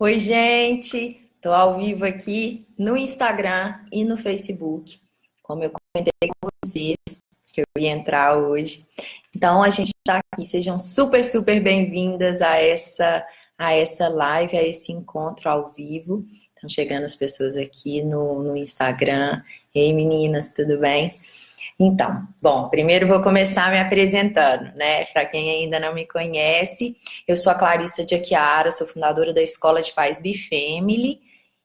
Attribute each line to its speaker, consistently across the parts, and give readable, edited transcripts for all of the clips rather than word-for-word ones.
Speaker 1: Oi, gente! Estou ao vivo aqui no Instagram e no Facebook. Como eu comentei com vocês, que eu ia entrar hoje. Então, a gente está aqui. Sejam super, super bem-vindas a essa live, a esse encontro ao vivo. Estão chegando as pessoas aqui no Instagram. Ei, meninas, tudo bem? Então, bom, primeiro vou começar me apresentando, né? Para quem ainda não me conhece, eu sou a Clarissa de Aquiara, sou fundadora da Escola de Pais Bifamily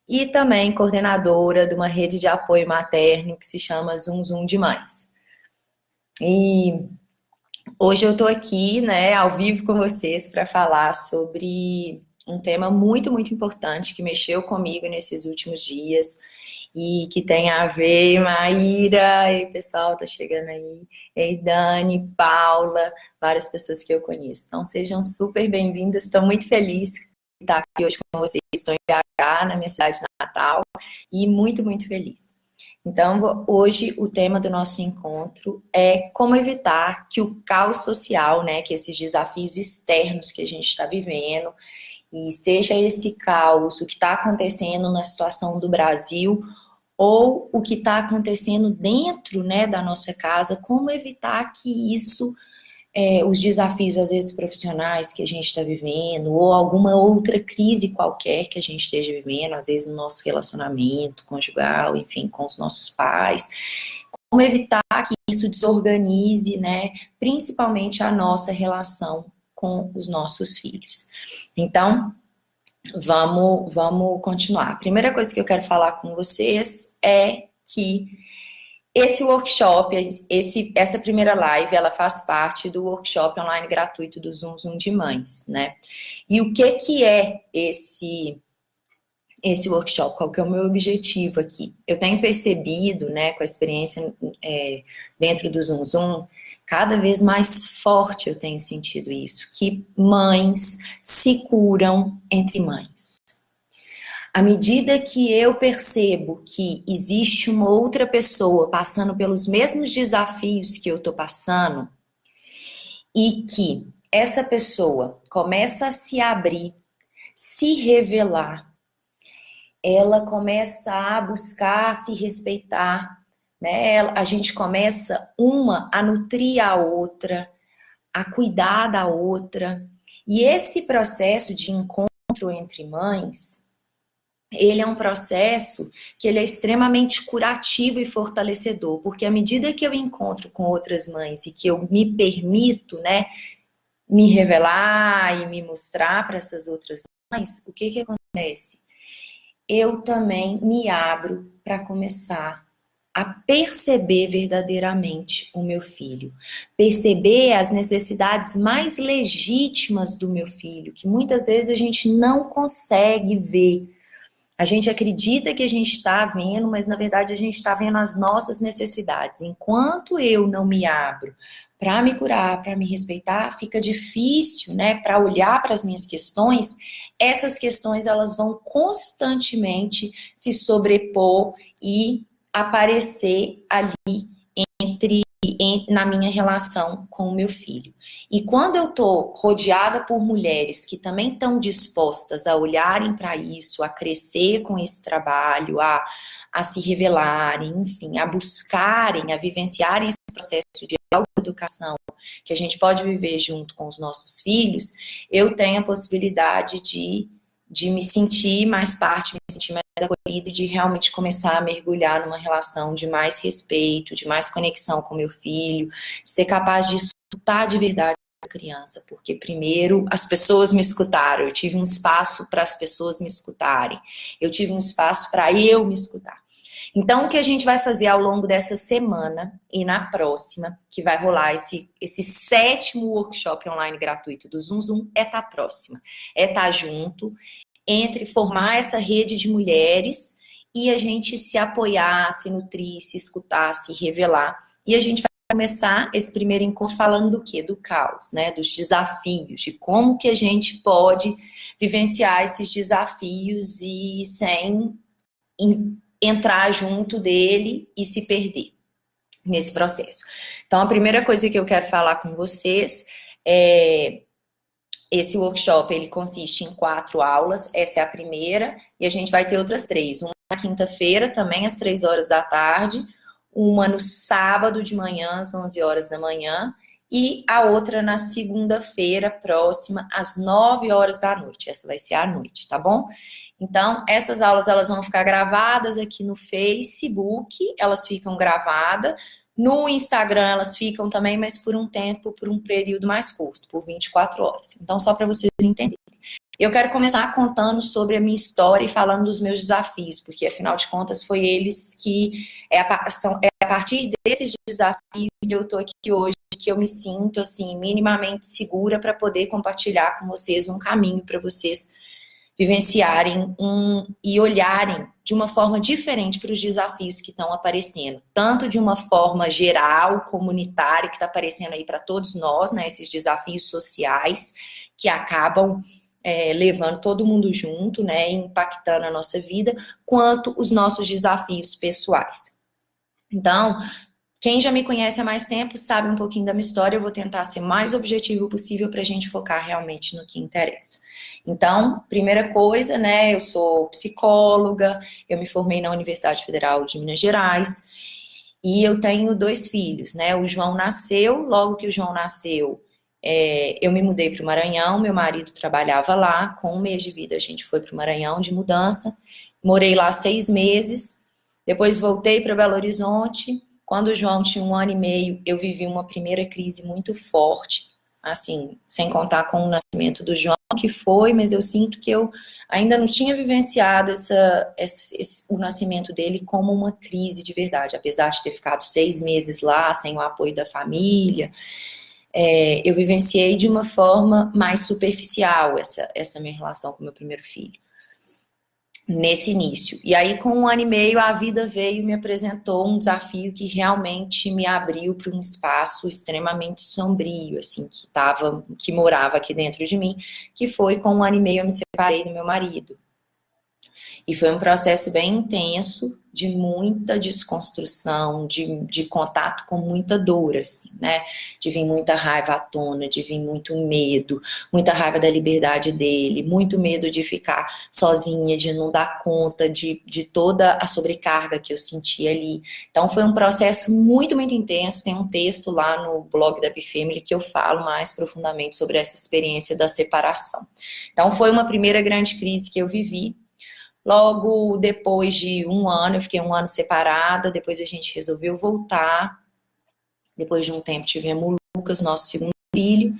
Speaker 1: e também coordenadora de uma rede de apoio materno que se chama Zum Zum de Mães. E hoje eu estou aqui, né, ao vivo com vocês para falar sobre um tema muito, muito importante que mexeu comigo nesses últimos dias e que tem a ver, Maíra, e pessoal, tá chegando aí, ei, Dani, Paula, várias pessoas que eu conheço. Então sejam super bem-vindas, estou muito feliz de estar aqui hoje com vocês, estou em BH, na minha cidade natal, e muito, muito feliz. Então, hoje o tema do nosso encontro é como evitar que o caos social, né, que esses desafios externos que a gente está vivendo, e seja esse caos, o que está acontecendo na situação do Brasil, ou o que está acontecendo dentro, né, da nossa casa, como evitar que isso, os desafios, às vezes, profissionais que a gente está vivendo, ou alguma outra crise qualquer que a gente esteja vivendo, às vezes no nosso relacionamento conjugal, enfim, com os nossos pais, como evitar que isso desorganize, né, principalmente a nossa relação com os nossos filhos. Então, vamos continuar. A primeira coisa que eu quero falar com vocês é que esse workshop, essa primeira live, ela faz parte do workshop online gratuito do Zum Zum de Mães, né? E o que é esse workshop? Qual que é o meu objetivo aqui? Eu tenho percebido, né, com a experiência dentro do Zum Zum, cada vez mais forte eu tenho sentido isso, que mães se curam entre mães. À medida que eu percebo que existe uma outra pessoa passando pelos mesmos desafios que eu estou passando e que essa pessoa começa a se abrir, se revelar, ela começa a buscar se respeitar, né? A gente começa uma a nutrir a outra, a cuidar da outra. E esse processo de encontro entre mães, ele é um processo que ele é extremamente curativo e fortalecedor, porque à medida que eu encontro com outras mães e que eu me permito, né, me revelar e me mostrar para essas outras mães, o que acontece? Eu também me abro para começar a perceber verdadeiramente o meu filho, perceber as necessidades mais legítimas do meu filho, que muitas vezes a gente não consegue ver. A gente acredita que a gente está vendo, mas na verdade a gente está vendo as nossas necessidades. Enquanto eu não me abro para me curar, para me respeitar, fica difícil, né, para olhar para as minhas questões. Essas questões elas vão constantemente se sobrepor e aparecer ali entre na minha relação com o meu filho. E quando eu estou rodeada por mulheres que também estão dispostas a olharem para isso, a crescer com esse trabalho, a se revelarem, enfim, a buscarem, a vivenciarem esse processo de autoeducação que a gente pode viver junto com os nossos filhos, eu tenho a possibilidade de me sentir mais parte, me sentir mais acolhida e de realmente começar a mergulhar numa relação de mais respeito, de mais conexão com meu filho, de ser capaz de escutar de verdade a criança, porque primeiro as pessoas me escutaram, eu tive um espaço para as pessoas me escutarem, eu tive um espaço para eu me escutar. Então, o que a gente vai fazer ao longo dessa semana e na próxima, que vai rolar esse sétimo workshop online gratuito do Zum Zum, é estar próxima, é estar junto, entre formar essa rede de mulheres e a gente se apoiar, se nutrir, se escutar, se revelar. E a gente vai começar esse primeiro encontro falando do quê? Do caos, né? Dos desafios, de como que a gente pode vivenciar esses desafios e sem entrar junto dele e se perder nesse processo. Então, a primeira coisa que eu quero falar com vocês é Esse workshop, ele consiste em 4 aulas, essa é a primeira, e a gente vai ter outras 3. Uma na quinta-feira, também às 3 horas da tarde, uma no sábado de manhã, às 11 horas da manhã, e a outra na segunda-feira próxima, às 9 horas da noite. Essa vai ser à noite, tá bom? Então, essas aulas, elas vão ficar gravadas aqui no Facebook, elas ficam gravadas. No Instagram elas ficam também, mas por um tempo, por um período mais curto, por 24 horas. Então, só para vocês entenderem. Eu quero começar contando sobre a minha história e falando dos meus desafios, porque afinal de contas foi eles que, é a partir desses desafios que eu tô aqui hoje, que eu me sinto assim, minimamente segura para poder compartilhar com vocês um caminho para vocês vivenciarem e olharem de uma forma diferente para os desafios que estão aparecendo, tanto de uma forma geral, comunitária, que está aparecendo aí para todos nós, né, esses desafios sociais que acabam levando todo mundo junto, né, impactando a nossa vida, quanto os nossos desafios pessoais. Então, quem já me conhece há mais tempo sabe um pouquinho da minha história, eu vou tentar ser mais objetivo possível para a gente focar realmente no que interessa. Então, primeira coisa, né, eu sou psicóloga, eu me formei na Universidade Federal de Minas Gerais e eu tenho 2 filhos, né, o João nasceu, logo que o João nasceu, eu me mudei para o Maranhão, meu marido trabalhava lá, com 1 mês de vida a gente foi para o Maranhão de mudança, morei lá 6 meses, depois voltei para Belo Horizonte. Quando o João tinha 1 ano e meio, eu vivi uma primeira crise muito forte, assim, sem contar com o nascimento do João, que foi, mas eu sinto que eu ainda não tinha vivenciado o nascimento dele como uma crise de verdade, apesar de ter ficado 6 meses lá, sem o apoio da família. Eu vivenciei de uma forma mais superficial essa minha relação com o meu primeiro filho. Nesse início. E aí, com 1 ano e meio, a vida veio e me apresentou um desafio que realmente me abriu para um espaço extremamente sombrio, assim, que morava aqui dentro de mim, que foi com 1 ano e meio eu me separei do meu marido. E foi um processo bem intenso, de muita desconstrução, de contato com muita dor, assim, né? De vir muita raiva à tona, de vir muito medo, muita raiva da liberdade dele, muito medo de ficar sozinha, de não dar conta de toda a sobrecarga que eu sentia ali. Então foi um processo muito, muito intenso. Tem um texto lá no blog da Bifamily que eu falo mais profundamente sobre essa experiência da separação. Então foi uma primeira grande crise que eu vivi. Logo depois de 1 ano, eu fiquei 1 ano separada, depois a gente resolveu voltar. Depois de um tempo tivemos o Lucas, nosso segundo filho,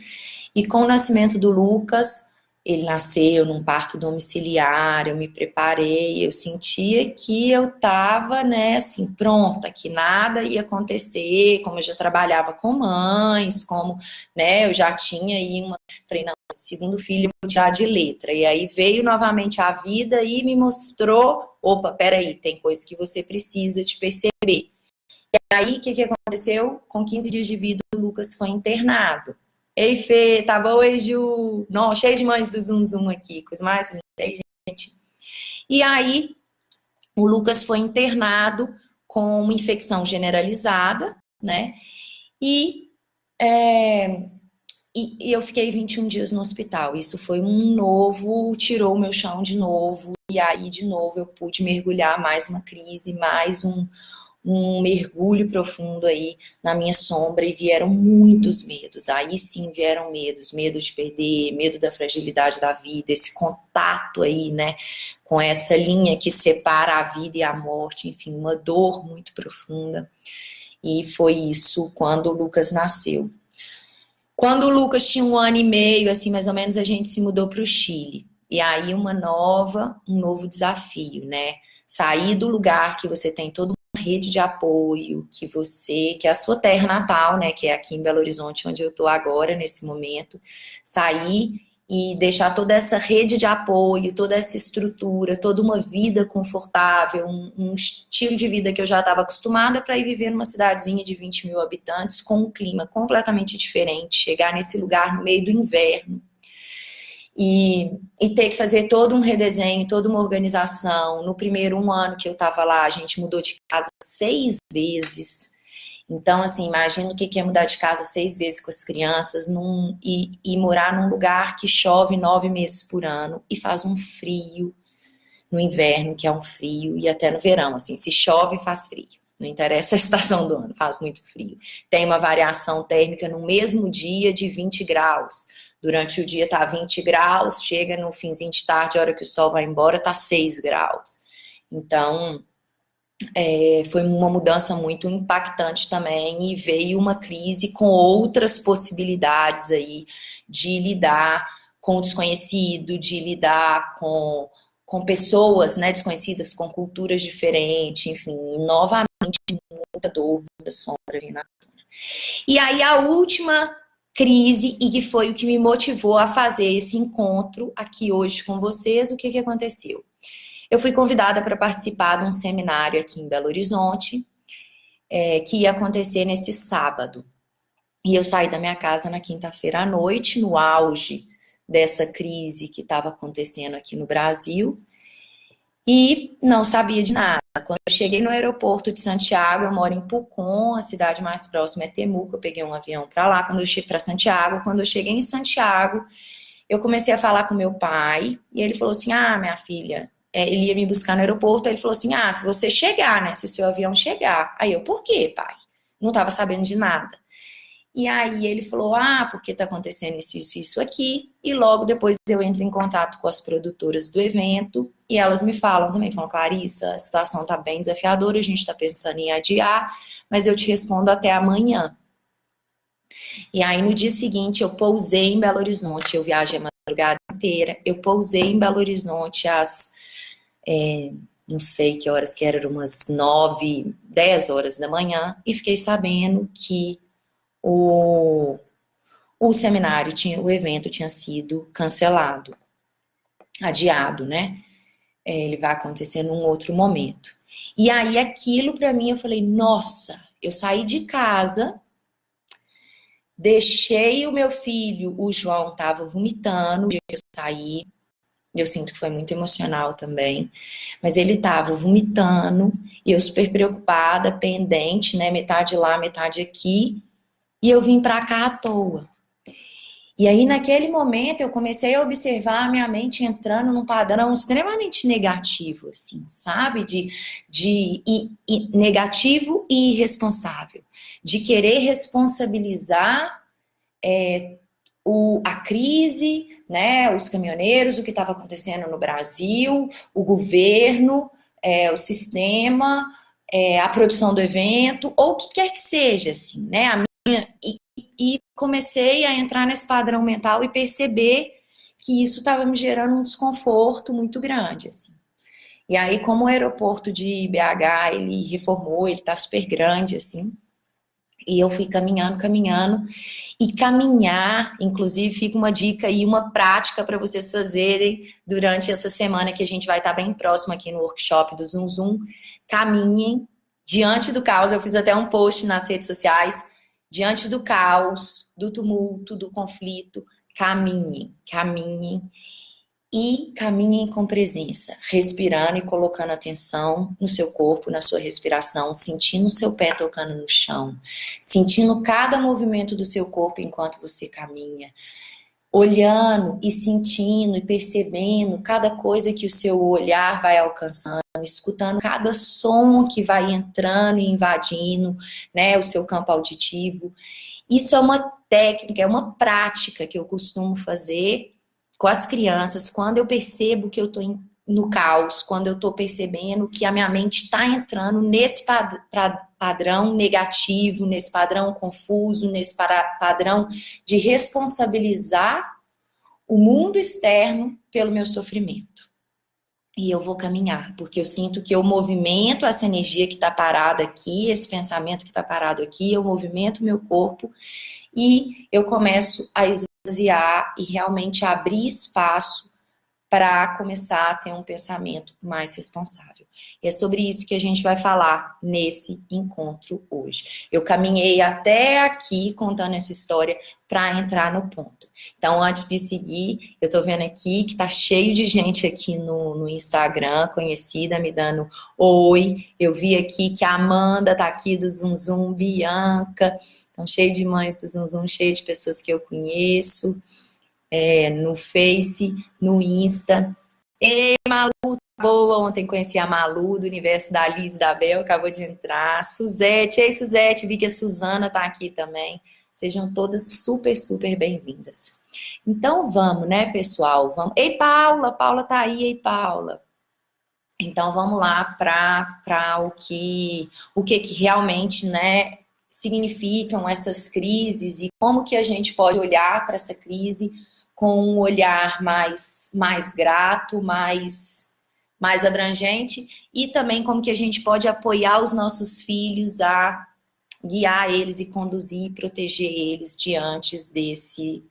Speaker 1: e com o nascimento do Lucas, ele nasceu num parto domiciliar, eu me preparei, eu sentia que eu estava, né, assim, pronta, que nada ia acontecer, como eu já trabalhava com mães, como, né, eu já tinha aí falei, não, segundo filho eu vou tirar de letra, e aí veio novamente a vida e me mostrou, opa, peraí, tem coisas que você precisa de perceber. E aí, o que aconteceu? Com 15 dias de vida, o Lucas foi internado. Ei, Fê, tá bom? Ei, Ju? Não, cheio de mães do Zum Zum aqui, coisa mais linda, gente. E aí, o Lucas foi internado com uma infecção generalizada, né? E eu fiquei 21 dias no hospital. Isso foi tirou o meu chão de novo. E aí, de novo, eu pude mergulhar mais uma crise, mais um mergulho profundo aí na minha sombra e vieram muitos medos. Aí sim vieram medos, medo de perder, medo da fragilidade da vida, esse contato aí, né, com essa linha que separa a vida e a morte, enfim, uma dor muito profunda. E foi isso quando o Lucas nasceu. Quando o Lucas tinha 1 ano e meio, assim, mais ou menos, a gente se mudou para o Chile. E aí um novo desafio, né? Sair do lugar que você tem todo rede de apoio, que é a sua terra natal, né, que é aqui em Belo Horizonte, onde eu estou agora, nesse momento, sair e deixar toda essa rede de apoio, toda essa estrutura, toda uma vida confortável, um estilo de vida que eu já estava acostumada para ir viver numa cidadezinha de 20 mil habitantes, com um clima completamente diferente, chegar nesse lugar no meio do inverno, e ter que fazer todo um redesenho, toda uma organização. No primeiro 1 ano que eu estava lá, a gente mudou de casa 6 vezes. Então, assim, imagina o que é mudar de casa 6 vezes com as crianças e morar num lugar que chove 9 meses por ano e faz um frio no inverno, que é um frio, e até no verão, assim, se chove, faz frio. Não interessa a estação do ano, faz muito frio. Tem uma variação térmica no mesmo dia de 20 graus. Durante o dia tá 20 graus, chega no finzinho de tarde, a hora que o sol vai embora, tá 6 graus. Então, foi uma mudança muito impactante também e veio uma crise com outras possibilidades aí de lidar com o desconhecido, de lidar com pessoas, né, desconhecidas, com culturas diferentes, enfim, novamente muita dor, muita sombra vindo na tona. E aí a última crise, e que foi o que me motivou a fazer esse encontro aqui hoje com vocês, o que que aconteceu? Eu fui convidada para participar de um seminário aqui em Belo Horizonte, que ia acontecer nesse sábado. E eu saí da minha casa na quinta-feira à noite, no auge dessa crise que estava acontecendo aqui no Brasil, e não sabia de nada. Quando eu cheguei no aeroporto de Santiago, eu moro em Pucón, a cidade mais próxima é Temuco, eu peguei um avião para lá, quando eu cheguei para Santiago. Quando eu cheguei em Santiago, eu comecei a falar com meu pai, e ele falou assim, minha filha, ele ia me buscar no aeroporto, aí ele falou assim, se você chegar, né, se o seu avião chegar. Aí eu, por quê, pai? Não estava sabendo de nada. E aí ele falou, porque tá acontecendo isso aqui, e logo depois eu entro em contato com as produtoras do evento, e elas me falam também, falam, Clarissa, a situação tá bem desafiadora, a gente tá pensando em adiar, mas eu te respondo até amanhã. E aí no dia seguinte eu pousei em Belo Horizonte, eu viajei a madrugada inteira, eu pousei em Belo Horizonte às, não sei que horas que eram umas 9, 10 horas da manhã, e fiquei sabendo que o seminário, o evento tinha sido cancelado, adiado, né? Ele vai acontecer num outro momento. E aí aquilo para mim, eu falei, nossa, eu saí de casa, deixei o meu filho, o João estava vomitando, o dia que eu saí, eu sinto que foi muito emocional também, mas ele estava vomitando, e eu super preocupada, pendente, né, metade lá, metade aqui, e eu vim para cá à toa. E aí, naquele momento, eu comecei a observar a minha mente entrando num padrão extremamente negativo, assim, sabe? Negativo e irresponsável. De querer responsabilizar a crise, né? Os caminhoneiros, o que estava acontecendo no Brasil, o governo, o sistema, a produção do evento, ou o que quer que seja, assim, né? E comecei a entrar nesse padrão mental e perceber que isso estava me gerando um desconforto muito grande, assim. E aí, como o aeroporto de BH, ele reformou, ele tá super grande, assim, e eu fui caminhando, e caminhar, inclusive, fica uma dica e uma prática para vocês fazerem durante essa semana que a gente vai estar bem próximo aqui no workshop do Zum Zum. Caminhem diante do caos, eu fiz até um post nas redes sociais, diante do caos, do tumulto, do conflito, caminhem e caminhem com presença, respirando e colocando atenção no seu corpo, na sua respiração, sentindo o seu pé tocando no chão, sentindo cada movimento do seu corpo enquanto você caminha, olhando e sentindo e percebendo cada coisa que o seu olhar vai alcançando, escutando cada som que vai entrando e invadindo, né, o seu campo auditivo. Isso é uma técnica, é uma prática que eu costumo fazer com as crianças, quando eu percebo que eu estou no caos, quando eu estou percebendo que a minha mente está entrando nesse padrão negativo, nesse padrão confuso, nesse padrão de responsabilizar o mundo externo pelo meu sofrimento. E eu vou caminhar, porque eu sinto que eu movimento essa energia que está parada aqui, esse pensamento que está parado aqui, eu movimento meu corpo e eu começo a esvaziar e realmente abrir espaço para começar a ter um pensamento mais responsável. E é sobre isso que a gente vai falar nesse encontro hoje. Eu caminhei até aqui contando essa história para entrar no ponto. Então, antes de seguir, eu tô vendo aqui que tá cheio de gente aqui no Instagram, conhecida, me dando oi. Eu vi aqui que a Amanda tá aqui do Zum Zum, Bianca. Então, cheio de mães do Zum Zum, cheio de pessoas que eu conheço. No Face, no Insta. Ei, Malu, tá boa? Ontem conheci a Malu do universo da Liz e da Bel, acabou de entrar. Suzete, ei Suzete, vi que a Suzana tá aqui também. Sejam todas super, super bem-vindas. Então vamos, né, pessoal? Vamos. Ei, Paula, Paula tá aí, ei, Paula. Então vamos lá para o que realmente, né, significam essas crises e como que a gente pode olhar para essa crise com um olhar mais grato, mais abrangente, e também como que a gente pode apoiar os nossos filhos a guiar eles e conduzir e proteger eles diante desse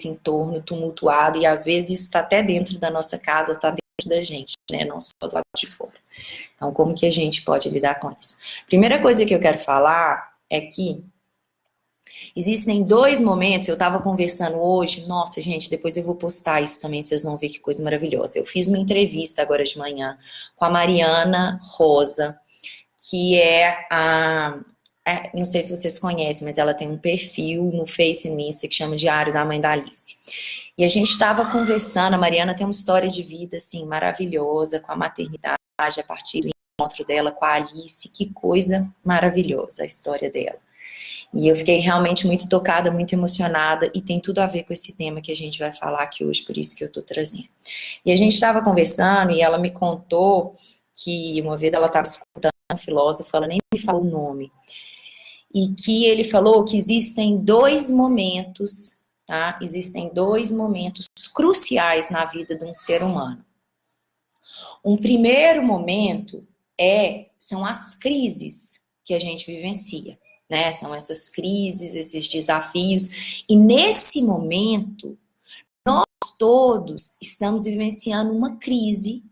Speaker 1: entorno tumultuado, e às vezes isso está até dentro da nossa casa, está dentro da gente, né? Não só do lado de fora. Então, como que a gente pode lidar com isso? Primeira coisa que eu quero falar é que existem 2 momentos, eu estava conversando hoje, nossa, gente, depois eu vou postar isso também, vocês vão ver que coisa maravilhosa. Eu fiz uma entrevista agora de manhã com a Mariana Rosa, que não sei se vocês conhecem, mas ela tem um perfil no Face e no Insta que chama Diário da Mãe da Alice. E a gente estava conversando, a Mariana tem uma história de vida, assim, maravilhosa, com a maternidade, a partir do encontro dela com a Alice, que coisa maravilhosa a história dela. E eu fiquei realmente muito tocada, muito emocionada, e tem tudo a ver com esse tema que a gente vai falar aqui hoje, por isso que eu tô trazendo. E a gente estava conversando, e ela me contou que uma vez ela estava escutando um filósofo, ela nem me falou o nome, e que ele falou que existem 2 momentos, tá? Existem 2 momentos cruciais na vida de um ser humano. Um primeiro momento são as crises que a gente vivencia, né? São essas crises, esses desafios, e nesse momento, nós todos estamos vivenciando uma crise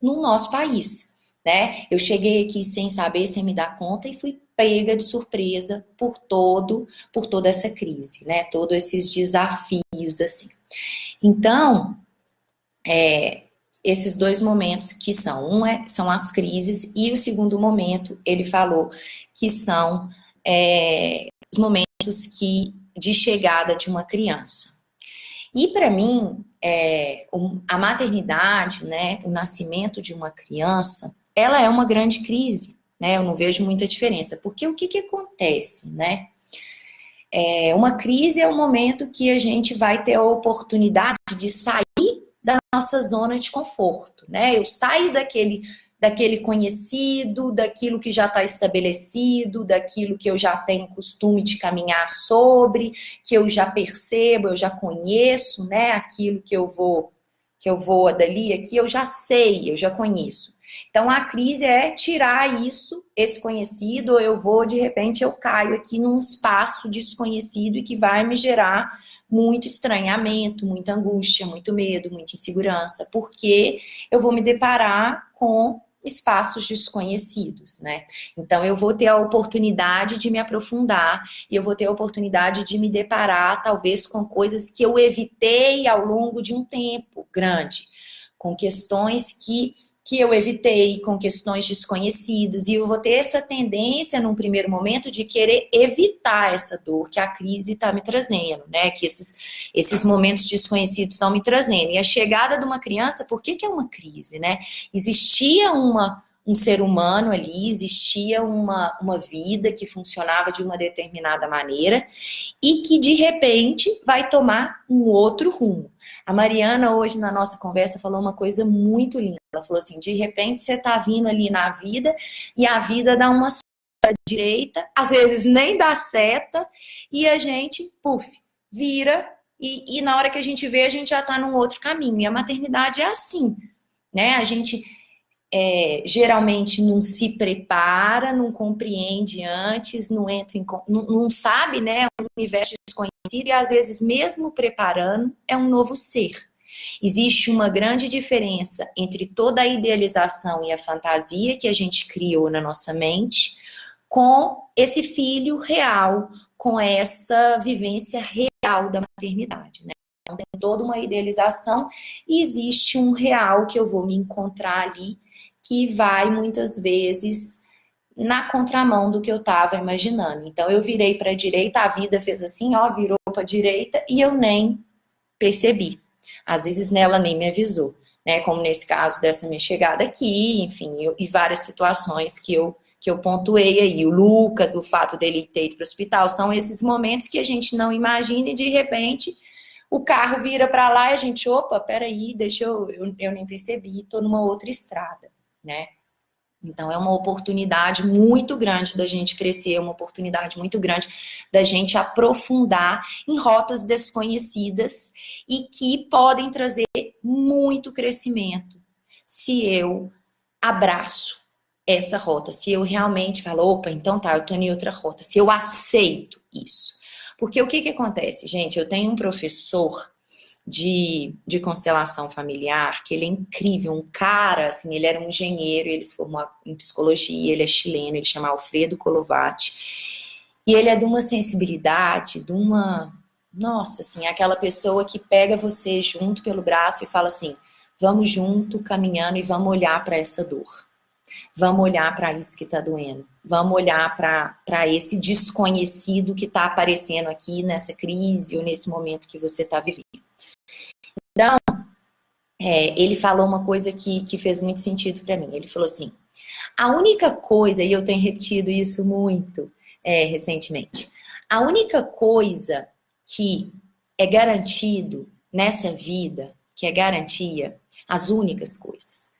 Speaker 1: no nosso país, né? Eu cheguei aqui sem saber, sem me dar conta, e fui pega de surpresa por toda essa crise, né? Todos esses desafios, assim. Então, esses 2 momentos que são as crises, e o segundo momento, ele falou que são os momentos de chegada de uma criança. E para mim, a maternidade, né, o nascimento de uma criança, ela é uma grande crise, né? Eu não vejo muita diferença, porque o que acontece, né? Uma crise é o momento que a gente vai ter a oportunidade de sair da nossa zona de conforto, né? Eu saio daquele conhecido, daquilo que já está estabelecido, daquilo que eu já tenho costume de caminhar sobre, que eu já percebo, eu já conheço, né? Aquilo que eu vou dali, aqui eu já sei, eu já conheço. Então a crise é tirar esse conhecido, ou de repente eu caio aqui num espaço desconhecido e que vai me gerar muito estranhamento, muita angústia, muito medo, muita insegurança, porque eu vou me deparar com espaços desconhecidos, né? Então eu vou ter a oportunidade de me aprofundar, e eu vou ter a oportunidade de me deparar talvez com coisas que eu evitei ao longo de um tempo grande, com questões que eu evitei, com questões desconhecidas, e eu vou ter essa tendência num primeiro momento de querer evitar essa dor que a crise está me trazendo, né? Que esses momentos desconhecidos estão me trazendo. E a chegada de uma criança, por que é uma crise, né? Existia um ser humano ali, existia uma vida que funcionava de uma determinada maneira e que de repente vai tomar um outro rumo. A Mariana hoje na nossa conversa falou uma coisa muito linda. Ela falou assim, de repente você tá vindo ali na vida e a vida dá uma seta direita, às vezes nem dá seta, e a gente, vira e na hora que a gente vê, a gente já tá num outro caminho. E a maternidade é assim, né? A gente geralmente não se prepara, não compreende antes, não sabe, né? É um universo desconhecido, e às vezes mesmo preparando, é um novo ser. Existe uma grande diferença entre toda a idealização e a fantasia que a gente criou na nossa mente com esse filho real, com essa vivência real da maternidade, né? Então, tem toda uma idealização e existe um real que eu vou me encontrar ali, que vai muitas vezes na contramão do que eu estava imaginando. Então, eu virei para a direita, a vida fez assim, ó, virou para a direita e eu nem percebi. Às vezes, nela nem me avisou, né? Como nesse caso dessa minha chegada aqui, enfim, e várias situações que eu pontuei aí. O Lucas, o fato dele ter ido para o hospital, são esses momentos que a gente não imagina e de repente o carro vira para lá e a gente, opa, peraí, eu nem percebi, estou numa outra estrada, né? Então, é uma oportunidade muito grande da gente crescer, é uma oportunidade muito grande da gente aprofundar em rotas desconhecidas e que podem trazer muito crescimento se eu abraço essa rota, se eu realmente falo, opa, então tá, eu tô em outra rota, se eu aceito isso. Porque o que acontece, gente? Eu tenho um professor de constelação familiar, que ele é incrível, um cara, assim, ele era um engenheiro, ele se formou em psicologia, ele é chileno, ele chama Alfredo Kolovati, e ele é de uma sensibilidade, de uma, nossa, assim, aquela pessoa que pega você junto pelo braço e fala assim, vamos junto, caminhando e vamos olhar para essa dor. Vamos olhar para isso que está doendo. Vamos olhar para esse desconhecido que está aparecendo aqui nessa crise ou nesse momento que você está vivendo. Então, ele falou uma coisa que fez muito sentido para mim. Ele falou assim, a única coisa, e eu tenho repetido isso muito recentemente, a única coisa que é garantido nessa vida, que é garantia, as únicas coisas,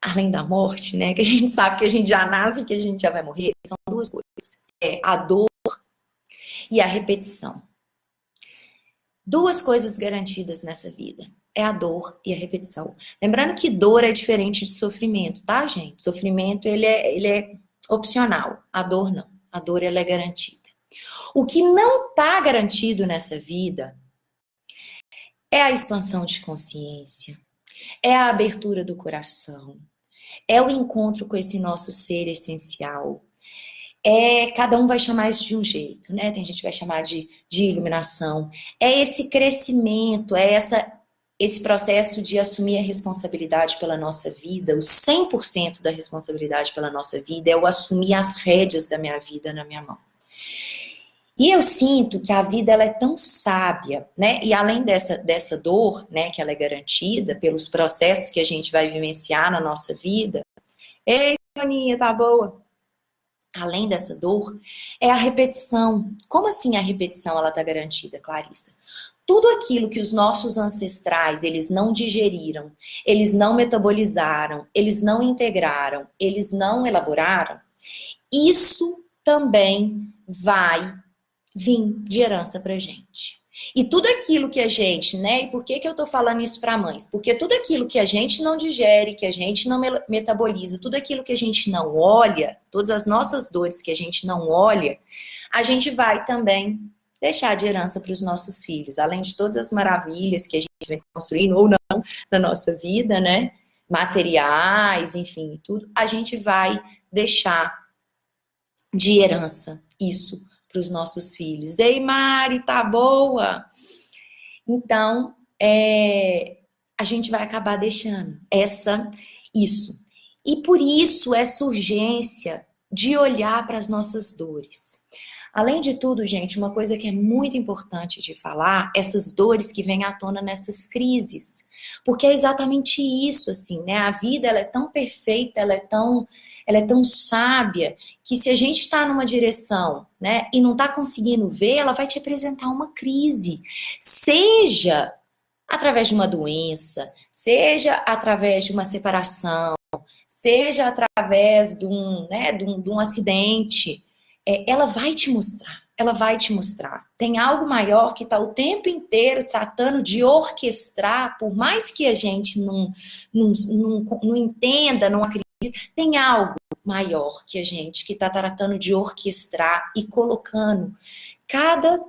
Speaker 1: além da morte, né, que a gente sabe que a gente já nasce e que a gente já vai morrer, são duas coisas. É a dor e a repetição. Duas coisas garantidas nessa vida. É a dor e a repetição. Lembrando que dor é diferente de sofrimento, tá, gente? Sofrimento, ele é opcional. A dor, não. A dor, ela é garantida. O que não tá garantido nessa vida é a expansão de consciência, é a abertura do coração, é o encontro com esse nosso ser essencial. Cada um vai chamar isso de um jeito, né? Tem gente que vai chamar de iluminação. É esse crescimento, esse processo de assumir a responsabilidade pela nossa vida, o 100% da responsabilidade pela nossa vida, é o assumir as rédeas da minha vida na minha mão. E eu sinto que a vida ela é tão sábia, né? E além dessa dor, né, que ela é garantida pelos processos que a gente vai vivenciar na nossa vida. Ei, Soninha, tá boa? Além dessa dor, é a repetição. Como assim a repetição ela tá garantida, Clarissa? Tudo aquilo que os nossos ancestrais, eles não digeriram, eles não metabolizaram, eles não integraram, eles não elaboraram, isso também vai vir de herança pra gente. E tudo aquilo que a gente, né? E por que eu tô falando isso para mães? Porque tudo aquilo que a gente não digere, que a gente não metaboliza, tudo aquilo que a gente não olha, todas as nossas dores que a gente não olha, a gente vai também deixar de herança para os nossos filhos. Além de todas as maravilhas que a gente vem construindo ou não na nossa vida, né? Materiais, enfim, tudo, a gente vai deixar de herança isso para os nossos filhos. Ei, Mari, tá boa? Então, a gente vai acabar deixando isso. E por isso essa urgência de olhar para as nossas dores. Além de tudo, gente, uma coisa que é muito importante de falar, essas dores que vêm à tona nessas crises. Porque é exatamente isso, assim, né? A vida, ela é tão perfeita, ela é tão sábia, que se a gente está numa direção, né, e não está conseguindo ver, ela vai te apresentar uma crise. Seja através de uma doença, seja através de uma separação, seja através de um acidente, ela vai te mostrar. Ela vai te mostrar. Tem algo maior que está o tempo inteiro tratando de orquestrar, por mais que a gente não entenda, não acredite, tem algo maior que a gente que está tratando de orquestrar e colocando cada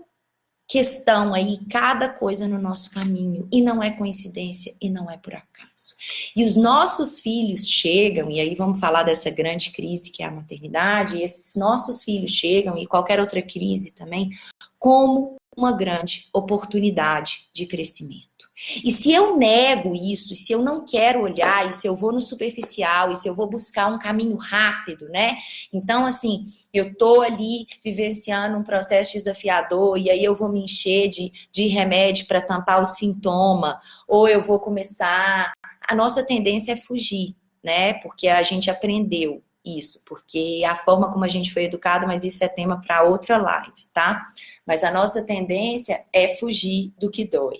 Speaker 1: questão aí, cada coisa no nosso caminho, e não é coincidência e não é por acaso. E os nossos filhos chegam, e aí vamos falar dessa grande crise que é a maternidade, e esses nossos filhos chegam, e qualquer outra crise também, como uma grande oportunidade de crescimento. E se eu nego isso, e se eu não quero olhar, e se eu vou no superficial, e se eu vou buscar um caminho rápido, né? Então, assim, eu tô ali vivenciando um processo desafiador, e aí eu vou me encher de remédio para tampar o sintoma, ou eu vou começar... A nossa tendência é fugir, né? Porque a gente aprendeu isso, porque a forma como a gente foi educado, mas isso é tema para outra live, tá? Mas a nossa tendência é fugir do que dói.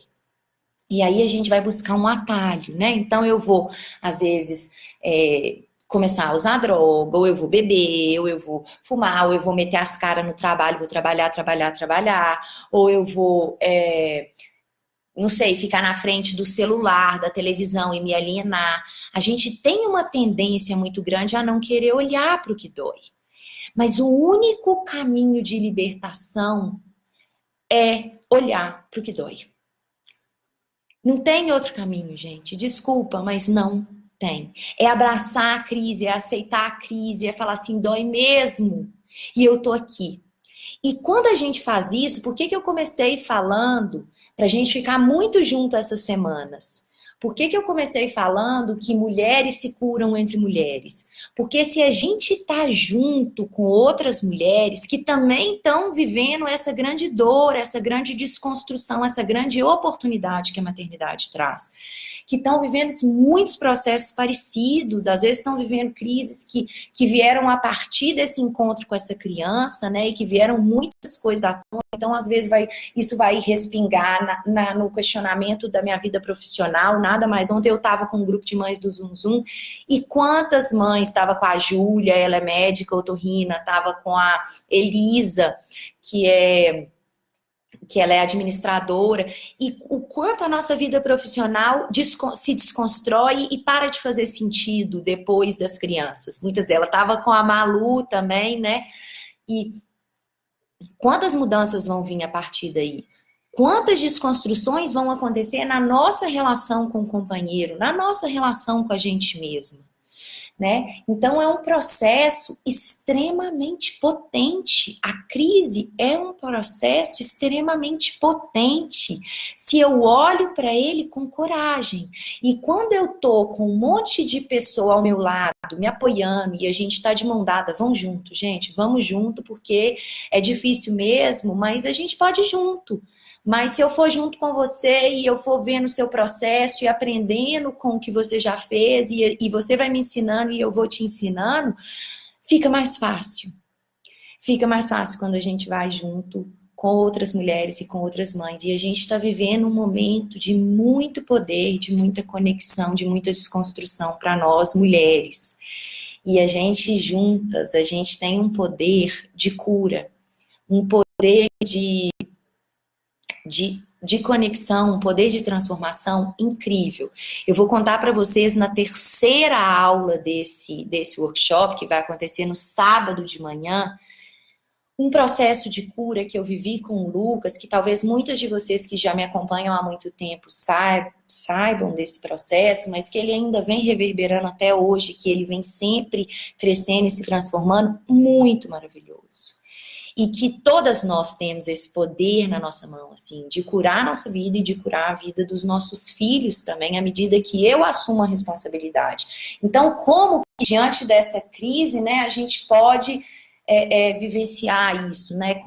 Speaker 1: E aí a gente vai buscar um atalho, né? Então eu vou, às vezes, começar a usar droga, ou eu vou beber, ou eu vou fumar, ou eu vou meter as caras no trabalho, vou trabalhar, ou eu vou, não sei, ficar na frente do celular, da televisão e me alienar. A gente tem uma tendência muito grande a não querer olhar para o que dói. Mas o único caminho de libertação é olhar para o que dói. Não tem outro caminho, gente. Desculpa, mas não tem. É abraçar a crise, é aceitar a crise, é falar assim, dói mesmo. E eu tô aqui. E quando a gente faz isso, por que eu comecei falando pra gente ficar muito junto essas semanas? Por que eu comecei falando que mulheres se curam entre mulheres? Porque se a gente tá junto com outras mulheres que também estão vivendo essa grande dor, essa grande desconstrução, essa grande oportunidade que a maternidade traz, que estão vivendo muitos processos parecidos, às vezes estão vivendo crises que vieram a partir desse encontro com essa criança, né, e que vieram muitas coisas à tona, então às vezes isso vai respingar no questionamento da minha vida profissional, nada mais. Ontem eu estava com um grupo de mães do Zum Zum, e quantas mães, estava com a Júlia, ela é médica otorrina, estava com a Elisa, que ela é administradora, e o quanto a nossa vida profissional se desconstrói e para de fazer sentido depois das crianças. Muitas delas estavam com a Malu também, né? E quantas mudanças vão vir a partir daí? Quantas desconstruções vão acontecer na nossa relação com o companheiro, na nossa relação com a gente mesma? Né? Então é um processo extremamente potente. A crise é um processo extremamente potente se eu olho para ele com coragem. E quando eu tô com um monte de pessoa ao meu lado, me apoiando, e a gente tá de mão dada, vamos junto, gente, vamos junto, porque é difícil mesmo, mas a gente pode ir junto. Mas se eu for junto com você e eu for vendo o seu processo e aprendendo com o que você já fez e você vai me ensinando e eu vou te ensinando, fica mais fácil. Fica mais fácil quando a gente vai junto com outras mulheres e com outras mães. E a gente está vivendo um momento de muito poder, de muita conexão, de muita desconstrução para nós mulheres. E a gente juntas, a gente tem um poder de cura, um poder de conexão, um poder de transformação incrível. Eu vou contar para vocês na terceira aula desse workshop, que vai acontecer no sábado de manhã, um processo de cura que eu vivi com o Lucas, que talvez muitas de vocês que já me acompanham há muito tempo saibam desse processo, mas que ele ainda vem reverberando até hoje, que ele vem sempre crescendo e se transformando, muito maravilhoso. E que todas nós temos esse poder na nossa mão, assim, de curar a nossa vida e de curar a vida dos nossos filhos também, à medida que eu assumo a responsabilidade. Então, como diante dessa crise, né, a gente pode vivenciar isso, né,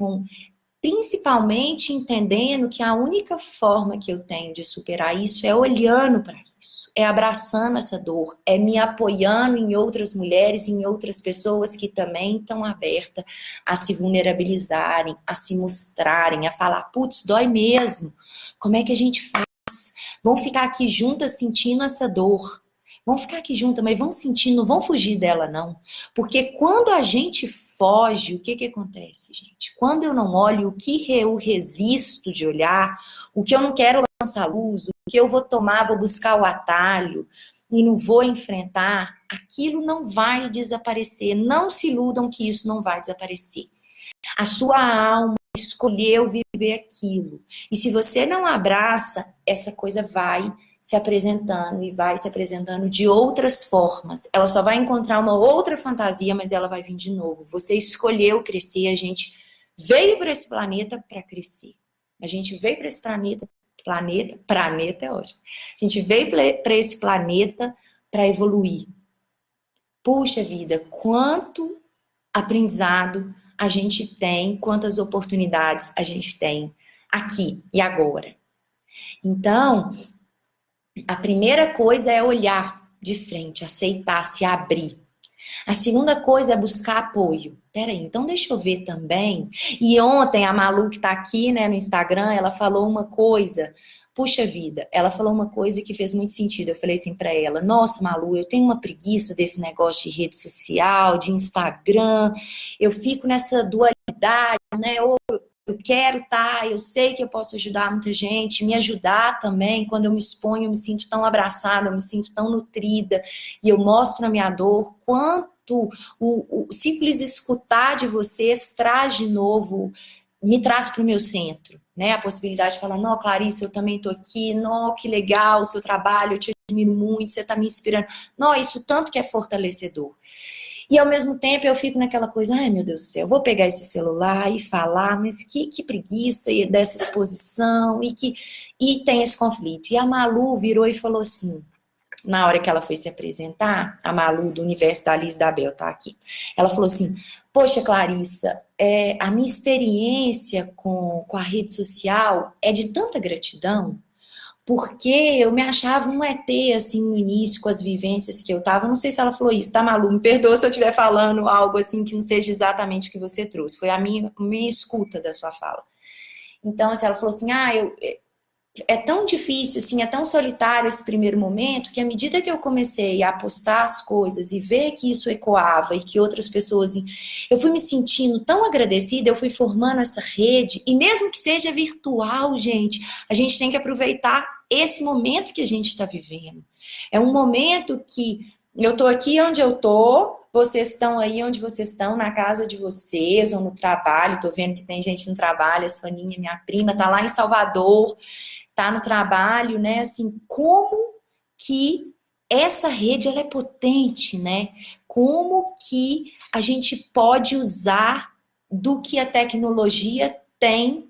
Speaker 1: principalmente entendendo que a única forma que eu tenho de superar isso é olhando para isso, é abraçando essa dor, é me apoiando em outras mulheres, em outras pessoas que também estão abertas a se vulnerabilizarem, a se mostrarem, a falar, putz, dói mesmo, como é que a gente faz? Vamos ficar aqui juntas sentindo essa dor. Vamos ficar aqui juntas, mas vão sentindo, não vão fugir dela, não. Porque quando a gente foge, o que acontece, gente? Quando eu não olho o que eu resisto de olhar, o que eu não quero lançar luz, o que eu vou tomar, vou buscar o atalho e não vou enfrentar, aquilo não vai desaparecer. Não se iludam que isso não vai desaparecer. A sua alma, escolheu viver aquilo. E se você não abraça, essa coisa vai se apresentando e vai se apresentando de outras formas. Ela só vai encontrar uma outra fantasia, mas ela vai vir de novo. Você escolheu crescer, a gente veio para esse planeta para crescer. A gente veio para esse planeta é ótimo. A gente veio para esse planeta para evoluir. Puxa vida, quanto aprendizado a gente tem, quantas oportunidades a gente tem aqui e agora. Então, a primeira coisa é olhar de frente, aceitar, se abrir. A segunda coisa é buscar apoio. Peraí, então deixa eu ver também. E ontem a Malu, que tá aqui, né, no Instagram, ela falou uma coisa. Puxa vida, ela falou uma coisa que fez muito sentido. Eu falei assim pra ela: nossa, Malu, eu tenho uma preguiça desse negócio de rede social, de Instagram. Eu fico nessa dualidade, né? Ou eu quero estar, eu sei que eu posso ajudar muita gente, me ajudar também. Quando eu me exponho, eu me sinto tão abraçada, eu me sinto tão nutrida e eu mostro a minha dor, quanto o simples escutar de vocês traz de novo, me traz para o meu centro, né? A possibilidade de falar: não, Clarice, eu também estou aqui, não, que legal o seu trabalho, eu te admiro muito, você está me inspirando. Não, isso tanto que é fortalecedor. E ao mesmo tempo eu fico naquela coisa: ai meu Deus do céu, eu vou pegar esse celular e falar, mas que preguiça dessa exposição, e tem esse conflito. E a Malu virou e falou assim, na hora que ela foi se apresentar, a Malu do Universo da Liz da Bel tá aqui. Ela falou assim: poxa, Clarissa, a minha experiência com a rede social é de tanta gratidão, porque eu me achava um ET, assim, no início, com as vivências que eu tava. Não sei se ela falou isso, tá, Malu? Me perdoa se eu estiver falando algo assim que não seja exatamente o que você trouxe. Foi a minha escuta da sua fala. Então, assim, ela falou assim: é tão difícil, assim, é tão solitário esse primeiro momento, que à medida que eu comecei a postar as coisas e ver que isso ecoava e que outras pessoas... Eu fui me sentindo tão agradecida, eu fui formando essa rede, e mesmo que seja virtual, gente, a gente tem que aproveitar esse momento que a gente está vivendo. É um momento que eu tô aqui onde eu tô, vocês estão aí onde vocês estão, na casa de vocês, ou no trabalho. Tô vendo que tem gente no trabalho, a Soninha, minha prima, tá lá em Salvador, tá no trabalho, né? Assim, como que essa rede ela é potente, né? Como que a gente pode usar do que a tecnologia tem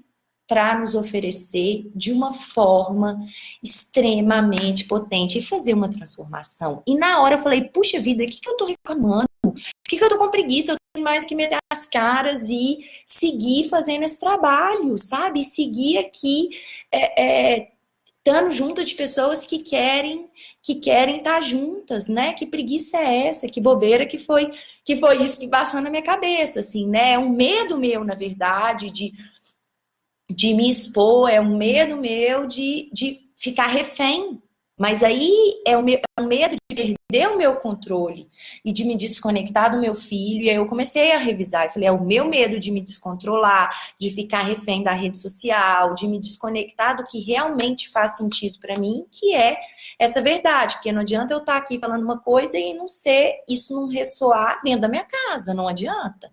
Speaker 1: para nos oferecer de uma forma extremamente potente e fazer uma transformação. E na hora eu falei: puxa vida, o que eu tô reclamando? Por que eu tô com preguiça? Eu tenho mais que meter as caras e seguir fazendo esse trabalho, sabe? Seguir aqui estando junto de pessoas que querem estar juntas, né? Que preguiça é essa? Que bobeira que foi isso que passou na minha cabeça, assim, né? É um medo meu, na verdade, de me expor, é um medo meu de ficar refém. Mas aí é um medo de perder o meu controle e de me desconectar do meu filho. E aí eu comecei a revisar. Eu falei: é o meu medo de me descontrolar, de ficar refém da rede social, de me desconectar do que realmente faz sentido para mim, que é essa verdade. Porque não adianta eu estar aqui falando uma coisa e isso não ressoar dentro da minha casa, não adianta.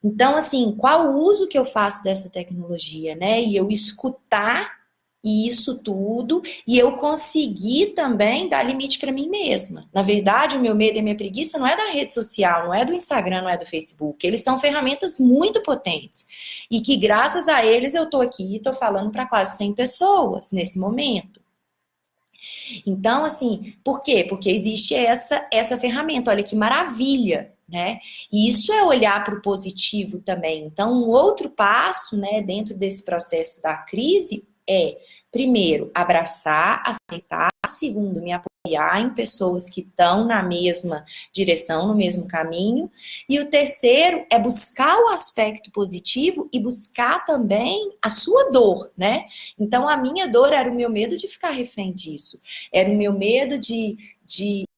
Speaker 1: Então, assim, qual o uso que eu faço dessa tecnologia, né? E eu escutar isso tudo e eu conseguir também dar limite para mim mesma. Na verdade, o meu medo e a minha preguiça não é da rede social, não é do Instagram, não é do Facebook. Eles são ferramentas muito potentes e que, graças a eles, eu tô aqui e tô falando para quase 100 pessoas nesse momento. Então, assim, por quê? Porque existe essa ferramenta. Olha que maravilha, né? E isso é olhar para o positivo também. Então, um outro passo, né, dentro desse processo da crise é, primeiro, abraçar, aceitar. Segundo, me apoiar em pessoas que estão na mesma direção, no mesmo caminho. E o terceiro é buscar o aspecto positivo e buscar também a sua dor, né? Então, a minha dor era o meu medo de ficar refém disso. Era o meu medo de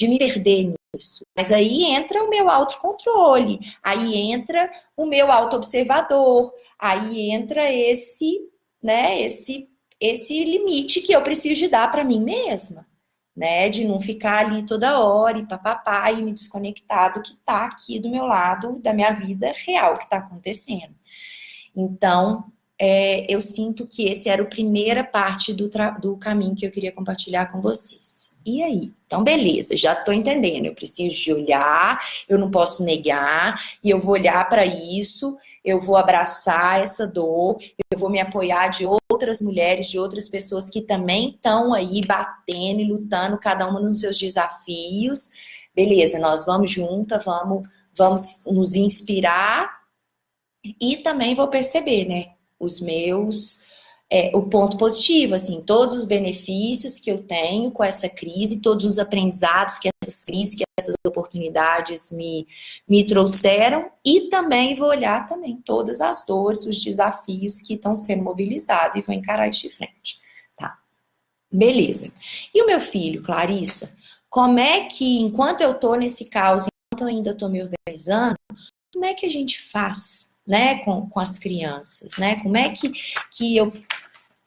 Speaker 1: me perder nisso. Mas aí entra o meu autocontrole, aí entra o meu autoobservador, aí entra né, esse limite que eu preciso de dar para mim mesma, né? De não ficar ali toda hora e papapá e me desconectar do que está aqui do meu lado, da minha vida real, que está acontecendo. Então, eu sinto que esse era a primeira parte do caminho que eu queria compartilhar com vocês. E aí? Então, beleza, já estou entendendo. Eu preciso de olhar, eu não posso negar, e eu vou olhar para isso, eu vou abraçar essa dor, eu vou me apoiar de outras mulheres, de outras pessoas que também estão aí batendo e lutando, cada uma nos seus desafios. Beleza, nós vamos juntas, vamos nos inspirar e também vou perceber, né? O ponto positivo, assim, todos os benefícios que eu tenho com essa crise, todos os aprendizados que essas crises, que essas oportunidades me trouxeram, e também vou olhar também todas as dores, os desafios que estão sendo mobilizados e vou encarar isso de frente, tá? Beleza. E o meu filho, Clarissa, como é que, enquanto eu tô nesse caos, enquanto eu ainda tô me organizando, como é que a gente faz, né, com as crianças, né? Como é que eu...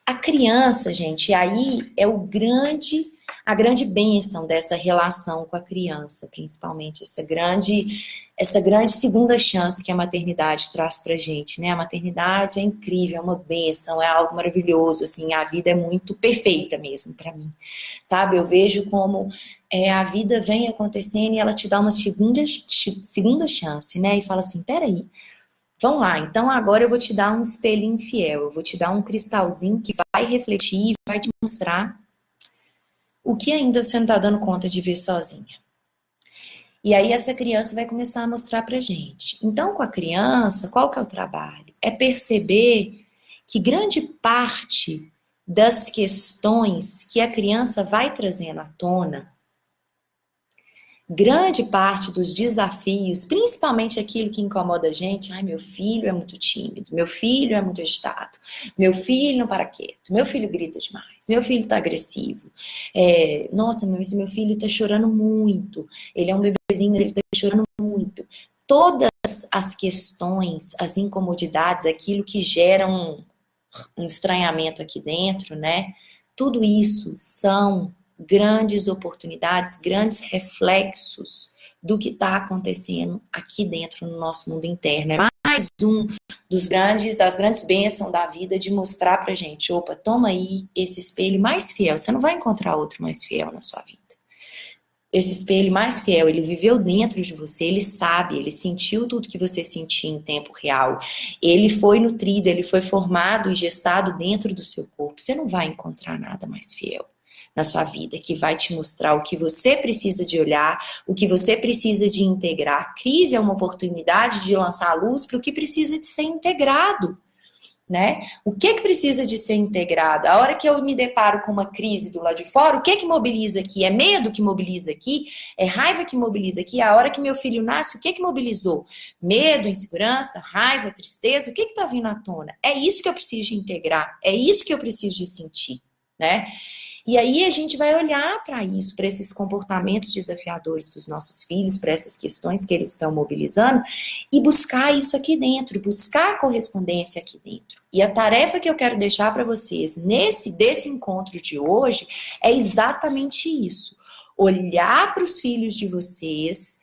Speaker 1: A criança, gente, aí é a grande bênção dessa relação com a criança, principalmente essa grande segunda chance que a maternidade traz pra gente, né? A maternidade é incrível, é uma bênção, é algo maravilhoso, assim, a vida é muito perfeita mesmo pra mim, sabe? Eu vejo como a vida vem acontecendo e ela te dá uma segunda chance, né? E fala assim, peraí, vamos lá, então agora eu vou te dar um espelhinho fiel, eu vou te dar um cristalzinho que vai refletir e vai te mostrar o que ainda você não está dando conta de ver sozinha. E aí essa criança vai começar a mostrar pra gente. Então, com a criança, qual que é o trabalho? É perceber que grande parte das questões que a criança vai trazendo à tona, grande parte dos desafios, principalmente aquilo que incomoda a gente, ai, meu filho é muito tímido, meu filho é muito agitado, meu filho não para quieto, meu filho grita demais, meu filho tá agressivo, nossa, meu filho tá chorando muito, ele é um bebezinho, mas ele tá chorando muito. Todas as questões, as incomodidades, aquilo que gera um estranhamento aqui dentro, né? Tudo isso são grandes oportunidades, grandes reflexos do que está acontecendo aqui dentro no nosso mundo interno. É mais um das grandes bênçãos da vida de mostrar pra gente, opa, toma aí esse espelho mais fiel. Você não vai encontrar outro mais fiel na sua vida. Esse espelho mais fiel, ele viveu dentro de você, ele sabe, ele sentiu tudo que você sentia em tempo real. Ele foi nutrido, ele foi formado e gestado dentro do seu corpo. Você não vai encontrar nada mais fiel na sua vida, que vai te mostrar o que você precisa de olhar, o que você precisa de integrar. A crise é uma oportunidade de lançar a luz para o que precisa de ser integrado, né? O que precisa de ser integrado? A hora que eu me deparo com uma crise do lado de fora, o que mobiliza aqui? É medo que mobiliza aqui? É raiva que mobiliza aqui? A hora que meu filho nasce, o que mobilizou? Medo, insegurança, raiva, tristeza? O que está vindo à tona? É isso que eu preciso de integrar, é isso que eu preciso de sentir, né? E aí a gente vai olhar para isso, para esses comportamentos desafiadores dos nossos filhos, para essas questões que eles estão mobilizando, e buscar isso aqui dentro, buscar a correspondência aqui dentro. E a tarefa que eu quero deixar para vocês desse encontro de hoje é exatamente isso. Olhar para os filhos de vocês,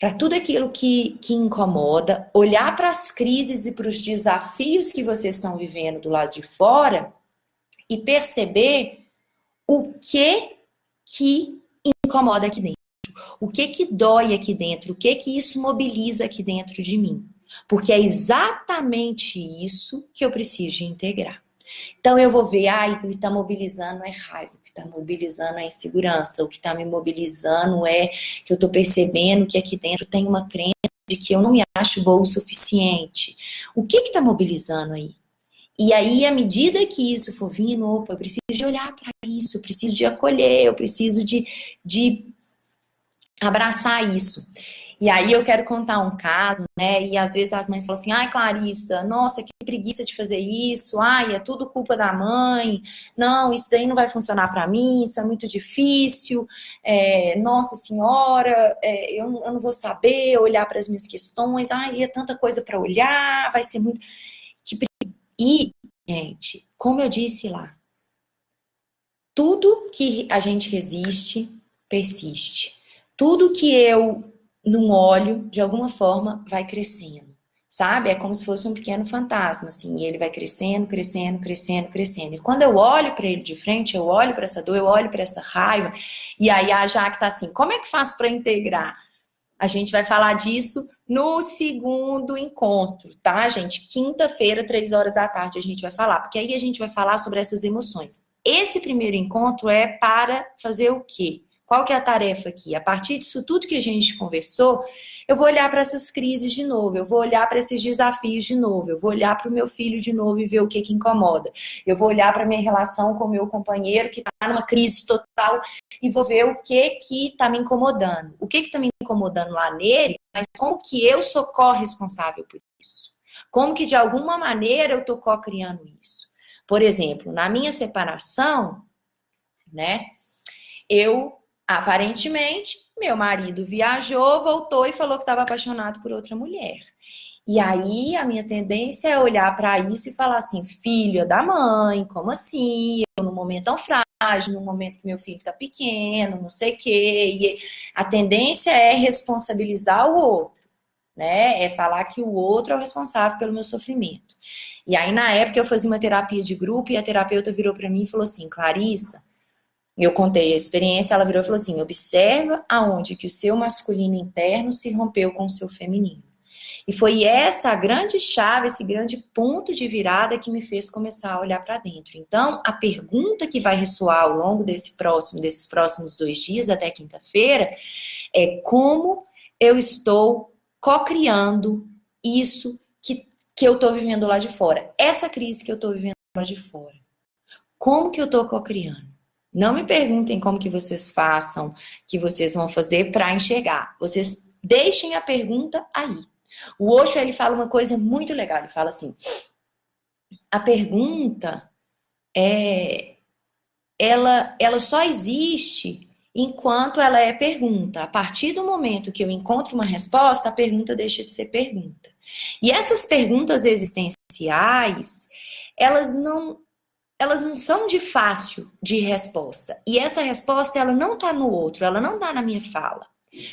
Speaker 1: para tudo aquilo que incomoda, olhar para as crises e para os desafios que vocês estão vivendo do lado de fora e perceber o que incomoda aqui dentro, o que dói aqui dentro, o que isso mobiliza aqui dentro de mim. Porque é exatamente isso que eu preciso de integrar. Então eu vou ver, o que está mobilizando é raiva, o que está mobilizando é insegurança, o que está me mobilizando é que eu estou percebendo que aqui dentro tem uma crença de que eu não me acho boa o suficiente. O que está mobilizando aí? E aí, à medida que isso for vindo, opa, eu preciso de olhar para isso, eu preciso de acolher, eu preciso de abraçar isso. E aí eu quero contar um caso, né? E às vezes as mães falam assim, ai, Clarissa, nossa, que preguiça de fazer isso, ai, é tudo culpa da mãe, não, isso daí não vai funcionar para mim, isso é muito difícil, nossa senhora, eu não vou saber olhar para as minhas questões, ai, é tanta coisa para olhar, vai ser muito... E, gente, como eu disse lá, tudo que a gente resiste, persiste. Tudo que eu não olho, de alguma forma, vai crescendo. sabe? É como se fosse um pequeno fantasma, assim, e ele vai crescendo, crescendo, crescendo, crescendo. E quando eu olho para ele de frente, eu olho para essa dor, eu olho para essa raiva, e aí a Jaque tá assim, como é que faço para integrar? A gente vai falar disso no segundo encontro, tá, gente? Quinta-feira, 3 horas da tarde, a gente vai falar, porque aí a gente vai falar sobre essas emoções. Esse primeiro encontro é para fazer o quê? Qual que é a tarefa aqui? A partir disso tudo que a gente conversou, eu vou olhar para essas crises de novo, eu vou olhar para esses desafios de novo, eu vou olhar para o meu filho de novo e ver o que incomoda. Eu vou olhar para a minha relação com o meu companheiro que está numa crise total e vou ver o que está me incomodando. O que está me incomodando lá nele, mas como que eu sou corresponsável por isso? Como que de alguma maneira eu estou co-criando isso? Por exemplo, na minha separação, né, eu, aparentemente, meu marido viajou, voltou e falou que estava apaixonado por outra mulher. E aí a minha tendência é olhar para isso e falar assim, filha da mãe, como assim? Eu num momento tão frágil, num momento que meu filho está pequeno, não sei o quê. E a tendência é responsabilizar o outro, né? É falar que o outro é o responsável pelo meu sofrimento. E aí na época eu fazia uma terapia de grupo e a terapeuta virou para mim e falou assim, Clarissa, eu contei a experiência, ela virou e falou assim, observa aonde que o seu masculino interno se rompeu com o seu feminino. E foi essa a grande chave, esse grande ponto de virada que me fez começar a olhar para dentro. Então, a pergunta que vai ressoar ao longo desses próximos 2 dias, até quinta-feira, é como eu estou co-criando isso que eu estou vivendo lá de fora. Essa crise que eu estou vivendo lá de fora. Como que eu estou co-criando? Não me perguntem como que vocês façam, que vocês vão fazer para enxergar. Vocês deixem a pergunta aí. O Osho, ele fala uma coisa muito legal. Ele fala assim, a pergunta, ela só existe enquanto ela é pergunta. A partir do momento que eu encontro uma resposta, a pergunta deixa de ser pergunta. E essas perguntas existenciais, elas não são de fácil de resposta. E essa resposta, ela não está no outro, ela não está na minha fala.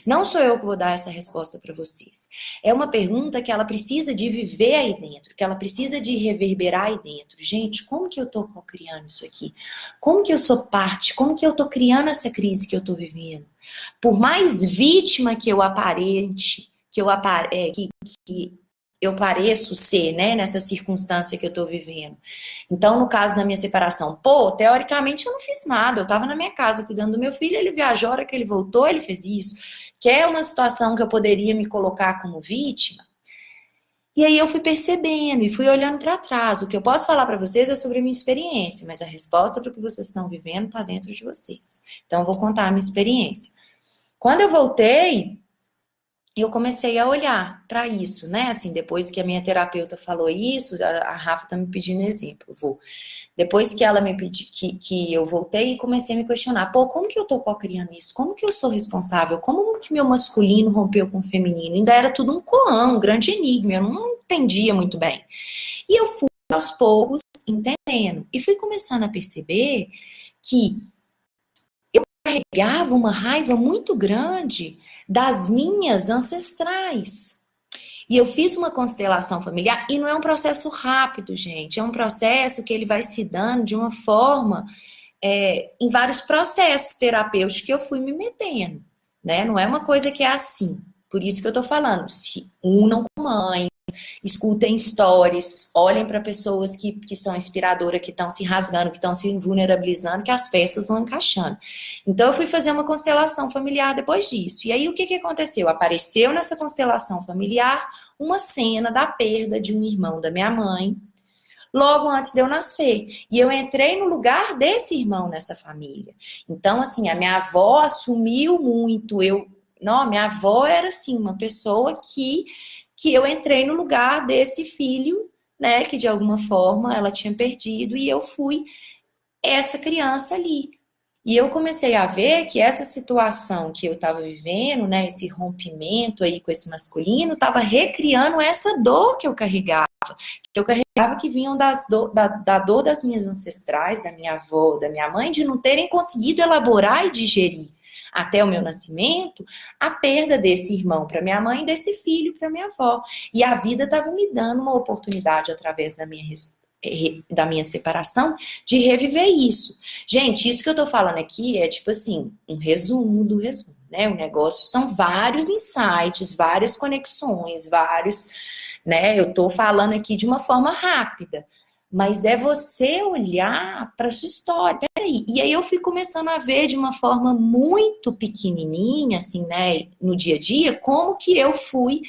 Speaker 1: Não sou eu que vou dar essa resposta para vocês. É uma pergunta que ela precisa de viver aí dentro, que ela precisa de reverberar aí dentro. Gente, como que eu estou criando isso aqui? Como que eu sou parte? Como que eu estou criando essa crise que eu estou vivendo? Por mais vítima que eu aparente, que eu pareço ser, né, nessa circunstância que eu tô vivendo. Então, no caso da minha separação, teoricamente eu não fiz nada, eu tava na minha casa cuidando do meu filho, ele viajou, a hora que ele voltou, ele fez isso. Que é uma situação que eu poderia me colocar como vítima. E aí eu fui percebendo e fui olhando para trás. O que eu posso falar para vocês é sobre a minha experiência, mas a resposta para o que vocês estão vivendo está dentro de vocês. Então, eu vou contar a minha experiência. Quando eu voltei, eu comecei a olhar para isso, né? Assim, depois que a minha terapeuta falou isso, a Rafa tá me pedindo exemplo, vou. Depois que ela me pediu, que eu voltei e comecei a me questionar, como que eu tô co-criando isso? Como que eu sou responsável? Como que meu masculino rompeu com o feminino? Ainda era tudo um koan, um grande enigma, eu não entendia muito bem. E eu fui aos poucos entendendo, e fui começando a perceber que carregava uma raiva muito grande das minhas ancestrais. E eu fiz uma constelação familiar, e não é um processo rápido, gente, é um processo que ele vai se dando de uma forma, em vários processos terapêuticos que eu fui me metendo, né? Não é uma coisa que é assim. Por isso que eu tô falando, se unam com mãe, escutem stories, olhem para pessoas que são inspiradoras, que estão se rasgando, que estão se vulnerabilizando, que as peças vão encaixando. Então, eu fui fazer uma constelação familiar depois disso. E aí, o que aconteceu? Apareceu nessa constelação familiar uma cena da perda de um irmão da minha mãe, logo antes de eu nascer. E eu entrei no lugar desse irmão nessa família. Então, assim, a minha avó assumiu muito. Minha avó era, assim, uma pessoa que eu entrei no lugar desse filho, né, que de alguma forma ela tinha perdido, e eu fui essa criança ali. E eu comecei a ver que essa situação que eu estava vivendo, né, esse rompimento aí com esse masculino, estava recriando essa dor que eu carregava, que vinham da dor das minhas ancestrais, da minha avó, da minha mãe, de não terem conseguido elaborar e digerir até o meu nascimento, a perda desse irmão para minha mãe e desse filho para minha avó. E a vida estava me dando uma oportunidade através da minha separação de reviver isso. Gente, isso que eu tô falando aqui é tipo assim, um resumo do resumo, né? O negócio são vários insights, várias conexões, vários, né? Eu tô falando aqui de uma forma rápida, mas é você olhar para sua história. Peraí. E aí eu fui começando a ver de uma forma muito pequenininha, assim, né, no dia a dia, como que eu fui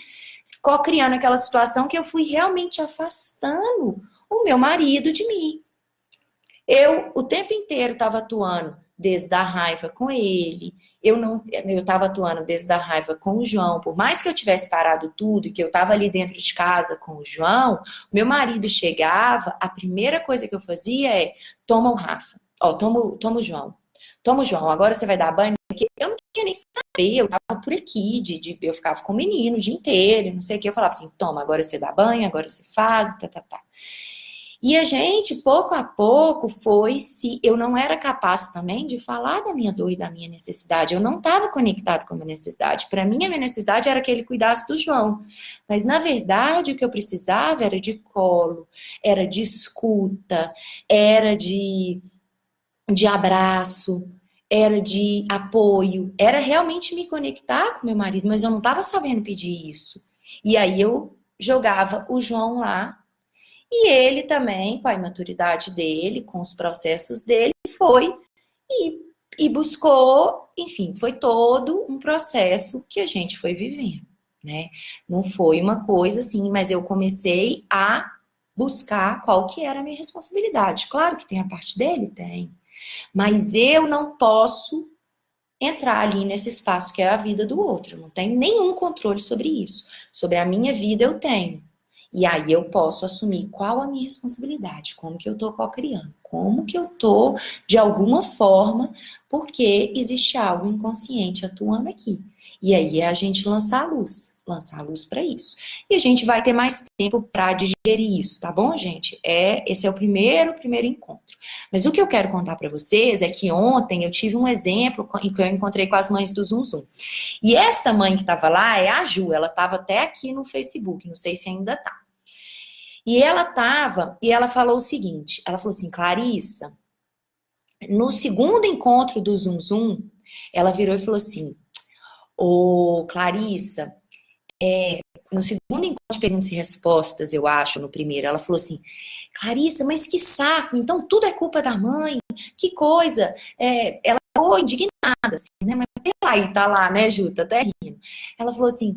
Speaker 1: co-criando aquela situação que eu fui realmente afastando o meu marido de mim. Eu, o tempo inteiro, estava atuando desde a raiva com ele, eu estava atuando desde a raiva com o João, por mais que eu tivesse parado tudo e que eu estava ali dentro de casa com o João, meu marido chegava, a primeira coisa que eu fazia é, toma o Rafa, ó, toma o João, agora você vai dar banho, porque eu não queria nem saber, eu tava por aqui, eu ficava com o menino o dia inteiro, não sei o que, eu falava assim, toma, agora você dá banho, agora você faz, tá. E a gente, pouco a pouco, eu não era capaz também de falar da minha dor e da minha necessidade. Eu não estava conectado com a minha necessidade. Para mim, a minha necessidade era que ele cuidasse do João. Mas, na verdade, o que eu precisava era de colo, era de escuta, era de abraço, era de apoio. Era realmente me conectar com meu marido, mas eu não estava sabendo pedir isso. E aí eu jogava o João lá. E ele também, com a imaturidade dele, com os processos dele, foi e buscou, enfim, foi todo um processo que a gente foi vivendo, né? Não foi uma coisa assim, mas eu comecei a buscar qual que era a minha responsabilidade. Claro que tem a parte dele, tem. Mas eu não posso entrar ali nesse espaço que é a vida do outro. Eu não tenho nenhum controle sobre isso. Sobre a minha vida eu tenho. E aí eu posso assumir qual a minha responsabilidade, como que eu tô co-criando, como que eu tô, de alguma forma, porque existe algo inconsciente atuando aqui. E aí é a gente lançar a luz para isso. E a gente vai ter mais tempo para digerir isso, tá bom, gente? Esse é o primeiro encontro. Mas o que eu quero contar para vocês é que ontem eu tive um exemplo em que eu encontrei com as mães do Zum Zum. E essa mãe que estava lá é a Ju, ela estava até aqui no Facebook, não sei se ainda tá. E ela falou o seguinte, ela falou assim, Clarissa, no segundo encontro do Zum Zum, ela virou e falou assim, ô Clarissa, no segundo encontro de perguntas e respostas, eu acho, no primeiro, ela falou assim, Clarissa, mas que saco, então tudo é culpa da mãe, que coisa, ela ficou indignada, assim, né, mas aí, tá lá, né, Ju, tá até rindo. Ela falou assim,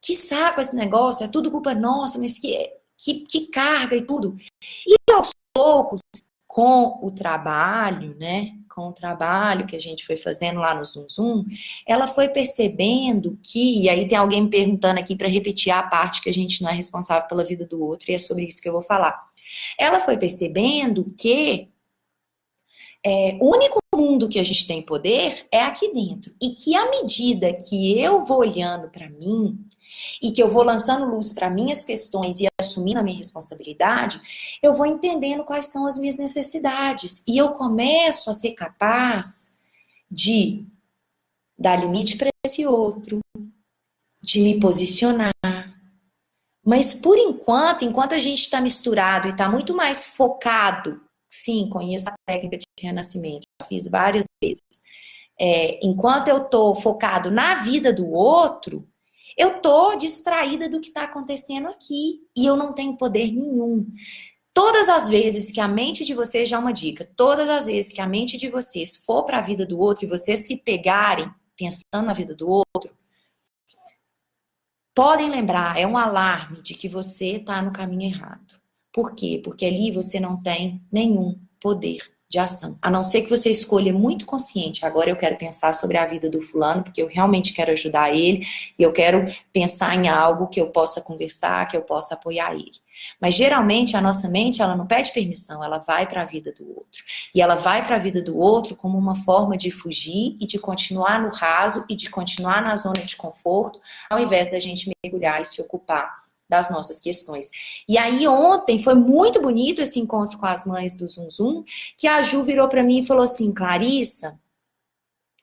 Speaker 1: que saco esse negócio, é tudo culpa nossa, mas que carga e tudo. E aos poucos, com o trabalho, né, com o trabalho que a gente foi fazendo lá no Zum Zum, ela foi percebendo que, e aí tem alguém me perguntando aqui para repetir a parte que a gente não é responsável pela vida do outro, e é sobre isso que eu vou falar. Ela foi percebendo que o único mundo que a gente tem poder é aqui dentro. E que à medida que eu vou olhando para mim, e que eu vou lançando luz para minhas questões e assumindo a minha responsabilidade, eu vou entendendo quais são as minhas necessidades. E eu começo a ser capaz de dar limite para esse outro, de me posicionar. Mas por enquanto a gente está misturado e está muito mais focado. Sim, conheço a técnica de renascimento, já fiz várias vezes. Enquanto eu estou focado na vida do outro, eu estou distraída do que está acontecendo aqui e eu não tenho poder nenhum. Todas as vezes que a mente de vocês, já uma dica, todas as vezes que a mente de vocês for para a vida do outro e vocês se pegarem pensando na vida do outro, podem lembrar, é um alarme de que você está no caminho errado. Por quê? Porque ali você não tem nenhum poder de ação. A não ser que você escolha muito consciente, agora eu quero pensar sobre a vida do fulano, porque eu realmente quero ajudar ele, e eu quero pensar em algo que eu possa conversar, que eu possa apoiar ele. Mas geralmente a nossa mente, ela não pede permissão, ela vai para a vida do outro. E ela vai para a vida do outro como uma forma de fugir e de continuar no raso e de continuar na zona de conforto, ao invés da gente mergulhar e se ocupar das nossas questões. E aí ontem foi muito bonito esse encontro com as mães do Zum Zum, que a Ju virou para mim e falou assim, Clarissa,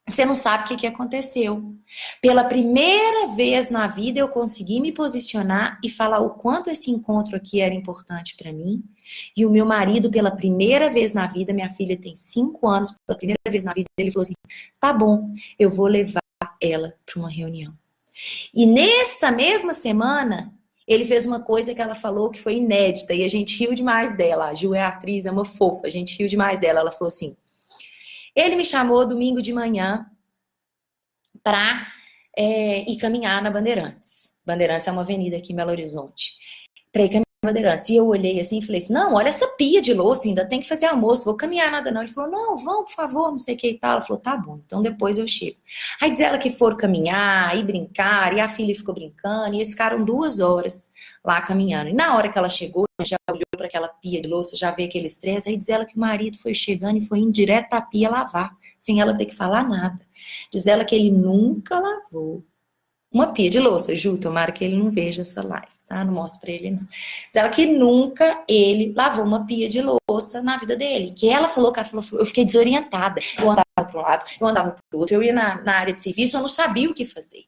Speaker 1: Você não sabe o que aconteceu. Pela primeira vez na vida eu consegui me posicionar e falar o quanto esse encontro aqui era importante para mim. E o meu marido, pela primeira vez na vida, minha filha tem 5 anos, pela primeira vez na vida, ele falou assim: tá bom, eu vou levar ela para uma reunião. E nessa mesma semana, ele fez uma coisa que ela falou que foi inédita e a gente riu demais dela. A Ju é atriz, é uma fofa, a gente riu demais dela. Ela falou assim: ele me chamou domingo de manhã para ir caminhar na Bandeirantes. Bandeirantes é uma avenida aqui em Belo Horizonte. Para ir caminhar na Bandeirantes. E eu olhei assim e falei assim: não, olha essa pia de louça, ainda tem que fazer almoço, vou caminhar nada não. Ele falou: não, vamos, por favor, não sei o que e tal. Ela falou: tá bom, então depois eu chego. Aí diz ela que foram caminhar e brincar, e a filha ficou brincando, e eles ficaram 2 horas lá caminhando. E na hora que ela chegou, já olhou para aquela pia de louça, já veio aquele estresse, aí diz ela que o marido foi chegando e foi indo direto para a pia lavar, sem ela ter que falar nada. Diz ela que ele nunca lavou uma pia de louça, Ju, tomara que ele não veja essa live, tá? Não mostra pra ele, não. Diz ela que nunca ele lavou uma pia de louça na vida dele. Que ela falou, eu fiquei desorientada. Eu andava para um lado, eu andava para o outro, eu ia na área de serviço, eu não sabia o que fazer.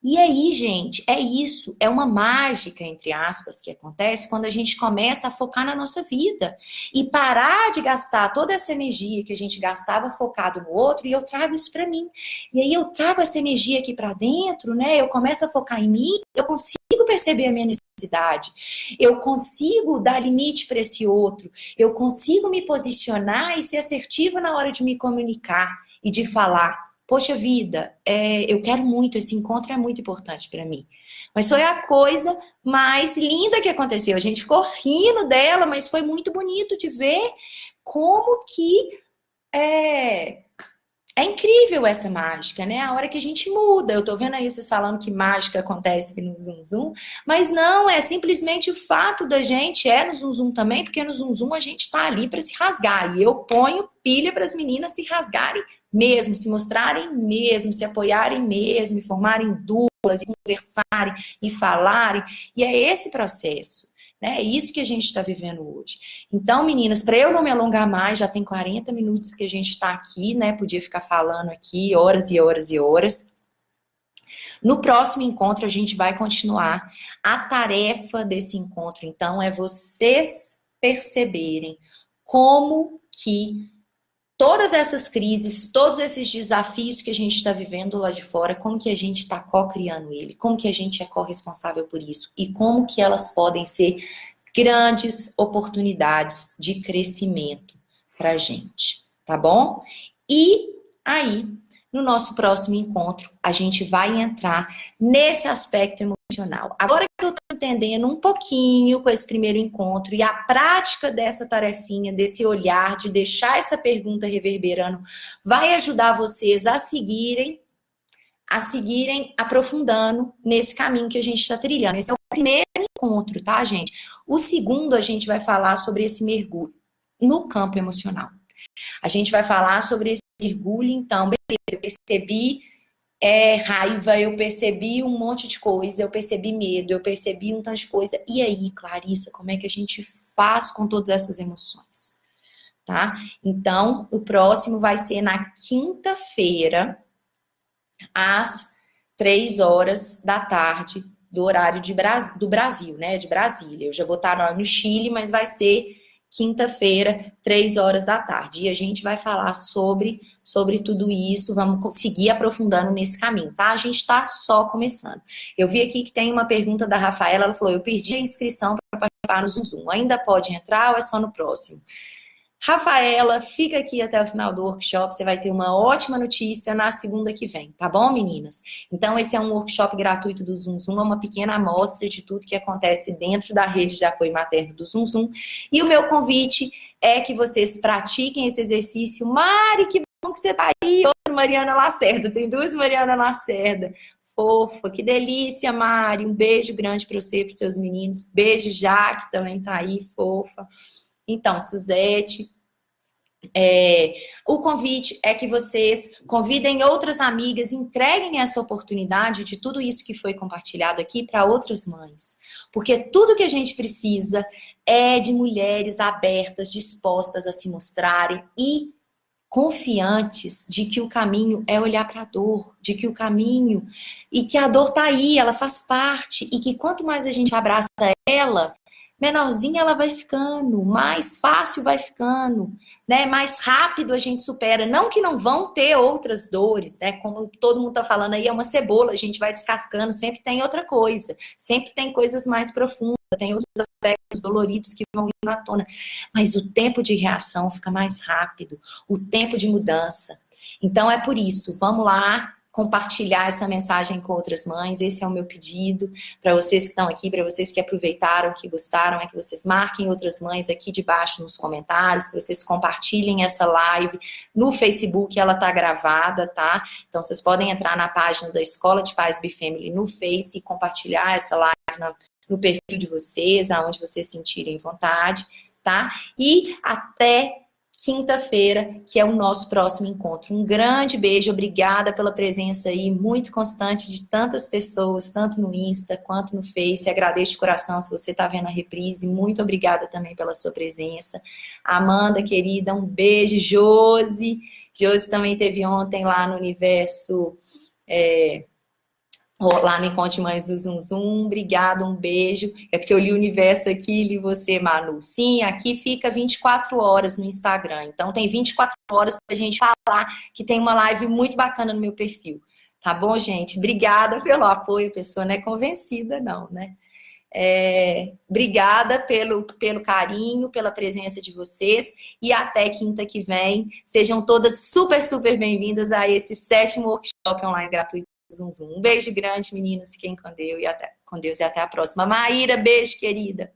Speaker 1: E aí, gente, é isso, é uma mágica, entre aspas, que acontece quando a gente começa a focar na nossa vida e parar de gastar toda essa energia que a gente gastava focado no outro, e eu trago isso para mim. E aí eu trago essa energia aqui para dentro, né? Eu começo a focar em mim, eu consigo perceber a minha necessidade, eu consigo dar limite para esse outro, eu consigo me posicionar e ser assertiva na hora de me comunicar e de falar. Poxa vida, eu quero muito, esse encontro é muito importante para mim. Mas foi a coisa mais linda que aconteceu. A gente ficou rindo dela, mas foi muito bonito de ver como que é incrível essa mágica, né? A hora que a gente muda. Eu tô vendo aí vocês falando que mágica acontece no Zum Zum, mas não, é simplesmente o fato da gente, no Zum Zum também, porque no Zum Zum a gente tá ali para se rasgar. E eu ponho pilha para as meninas se rasgarem mesmo, se mostrarem mesmo, se apoiarem mesmo, e formarem duplas, e conversarem, e falarem. E é esse processo. É isso que a gente está vivendo hoje. Então, meninas, para eu não me alongar mais, já tem 40 minutos que a gente está aqui, né? Podia ficar falando aqui horas e horas e horas. No próximo encontro, a gente vai continuar. A tarefa desse encontro, então, é vocês perceberem como que todas essas crises, todos esses desafios que a gente está vivendo lá de fora, como que a gente está co-criando ele, como que a gente é corresponsável por isso e como que elas podem ser grandes oportunidades de crescimento para a gente, tá bom? E aí, no nosso próximo encontro, a gente vai entrar nesse aspecto emocional. Agora que eu estou entendendo um pouquinho com esse primeiro encontro e a prática dessa tarefinha, desse olhar, de deixar essa pergunta reverberando, vai ajudar vocês a seguirem aprofundando nesse caminho que a gente está trilhando. Esse é o primeiro encontro, tá, gente? O segundo, a gente vai falar sobre esse mergulho no campo emocional. A gente vai falar sobre esse mergulho, então, beleza, eu percebi raiva, eu percebi um monte de coisa, eu percebi medo, eu percebi um tanto de coisa. E aí, Clarissa, como é que a gente faz com todas essas emoções? Tá? Então, o próximo vai ser na quinta-feira, às 3 horas da tarde, do horário do Brasil, né? De Brasília. Eu já vou estar no Chile, mas vai ser quinta-feira, 3 horas da tarde. E a gente vai falar sobre tudo isso, vamos seguir aprofundando nesse caminho, tá? A gente está só começando. Eu vi aqui que tem uma pergunta da Rafaela, ela falou: eu perdi a inscrição para participar no Zum Zum. Ainda pode entrar ou é só no próximo? Rafaela, fica aqui até o final do workshop, você vai ter uma ótima notícia na segunda que vem, tá bom, meninas? Então, esse é um workshop gratuito do Zum Zum, é uma pequena amostra de tudo que acontece dentro da rede de apoio materno do Zum Zum. E o meu convite é que vocês pratiquem esse exercício. Mari, que bom que você tá aí! Outra Mariana Lacerda, tem 2 Mariana Lacerda. Fofa, que delícia, Mari. Um beijo grande para você e para os seus meninos. Beijo, Jaque, também tá aí, fofa. Então, Suzete, o convite é que vocês convidem outras amigas, entreguem essa oportunidade de tudo isso que foi compartilhado aqui para outras mães. Porque tudo que a gente precisa é de mulheres abertas, dispostas a se mostrarem e confiantes de que o caminho é olhar para a dor, de que o caminho, e que a dor tá aí, ela faz parte, e que quanto mais a gente abraça ela, menorzinha ela vai ficando, mais fácil vai ficando, né? Mais rápido a gente supera. Não que não vão ter outras dores, né? Como todo mundo tá falando aí, é uma cebola, a gente vai descascando, sempre tem outra coisa, sempre tem coisas mais profundas, tem outros aspectos doloridos que vão ir à tona. Mas o tempo de reação fica mais rápido, o tempo de mudança. Então é por isso, vamos lá compartilhar essa mensagem com outras mães. Esse é o meu pedido para vocês que estão aqui, para vocês que aproveitaram, que gostaram, é que vocês marquem outras mães aqui debaixo nos comentários, que vocês compartilhem essa live no Facebook, ela tá gravada, tá? Então vocês podem entrar na página da Escola de Paz Bifamily no Face e compartilhar essa live no perfil de vocês, aonde vocês sentirem vontade, tá? E até quinta-feira, que é o nosso próximo encontro. Um grande beijo, obrigada pela presença aí, muito constante de tantas pessoas, tanto no Insta quanto no Face. Agradeço de coração se você está vendo a reprise. Muito obrigada também pela sua presença. Amanda, querida, um beijo. Josi. Josi também teve ontem lá no Universo... lá no Encontre Mães do Zum Zum, obrigada, um beijo. É porque eu li o universo aqui, li você, Manu. Sim, aqui fica 24 horas no Instagram, então tem 24 horas pra gente falar que tem uma live muito bacana no meu perfil. Tá bom, gente? Obrigada pelo apoio, a pessoa não é convencida não, né? Obrigada pelo carinho, pela presença de vocês e até quinta que vem. Sejam todas super, super bem-vindas a esse 7º workshop online gratuito. Zum Zum. Um beijo grande, meninas. Fiquem com Deus e até a próxima. Maíra, beijo, querida.